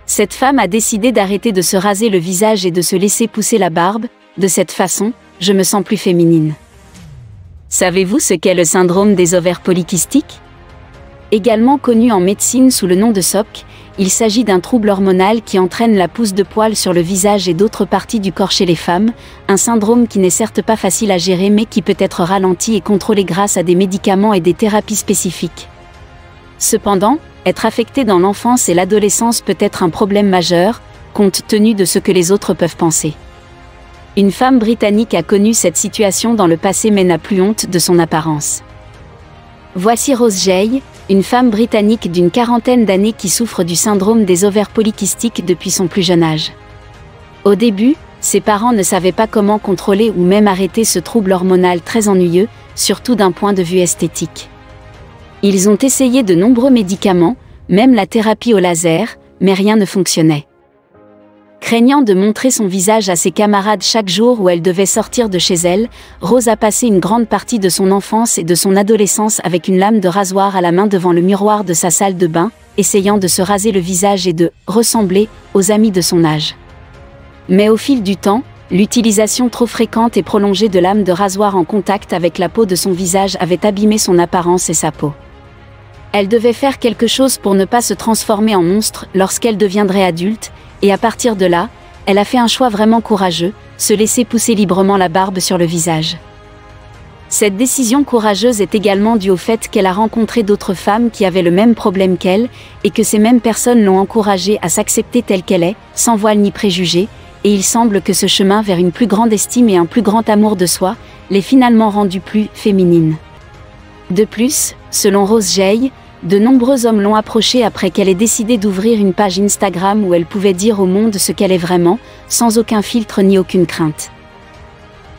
Cette femme a décidé d'arrêter de se raser le visage et de se laisser pousser la barbe. De cette façon, je me sens plus féminine. Savez-vous ce qu'est le syndrome des ovaires polykystiques? Également connu en médecine sous le nom de SOPK, il s'agit d'un trouble hormonal qui entraîne la pousse de poils sur le visage et d'autres parties du corps chez les femmes, un syndrome qui n'est certes pas facile à gérer mais qui peut être ralenti et contrôlé grâce à des médicaments et des thérapies spécifiques. Cependant, être affecté dans l'enfance et l'adolescence peut être un problème majeur, compte tenu de ce que les autres peuvent penser. Une femme britannique a connu cette situation dans le passé mais n'a plus honte de son apparence. Voici Rose J, une femme britannique d'une quarantaine d'années qui souffre du syndrome des ovaires polykystiques depuis son plus jeune âge. Au début, ses parents ne savaient pas comment contrôler ou même arrêter ce trouble hormonal très ennuyeux, surtout d'un point de vue esthétique. Ils ont essayé de nombreux médicaments, même la thérapie au laser, mais rien ne fonctionnait. Craignant de montrer son visage à ses camarades chaque jour où elle devait sortir de chez elle, Rose a passé une grande partie de son enfance et de son adolescence avec une lame de rasoir à la main devant le miroir de sa salle de bain, essayant de se raser le visage et de ressembler aux amis de son âge. Mais au fil du temps, l'utilisation trop fréquente et prolongée de lames de rasoir en contact avec la peau de son visage avait abîmé son apparence et sa peau. Elle devait faire quelque chose pour ne pas se transformer en monstre lorsqu'elle deviendrait adulte, et à partir de là, elle a fait un choix vraiment courageux, se laisser pousser librement la barbe sur le visage. Cette décision courageuse est également due au fait qu'elle a rencontré d'autres femmes qui avaient le même problème qu'elle, et que ces mêmes personnes l'ont encouragée à s'accepter telle qu'elle est, sans voile ni préjugés, et il semble que ce chemin vers une plus grande estime et un plus grand amour de soi, l'ait finalement rendue plus féminine. De plus, selon Rose J, de nombreux hommes l'ont approchée après qu'elle ait décidé d'ouvrir une page Instagram où elle pouvait dire au monde ce qu'elle est vraiment, sans aucun filtre ni aucune crainte.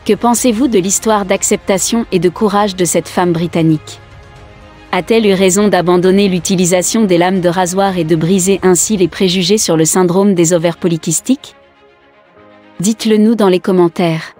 Que pensez-vous de l'histoire d'acceptation et de courage de cette femme britannique? A-t-elle eu raison d'abandonner l'utilisation des lames de rasoir et de briser ainsi les préjugés sur le syndrome des ovaires polykystiques? Dites-le nous dans les commentaires.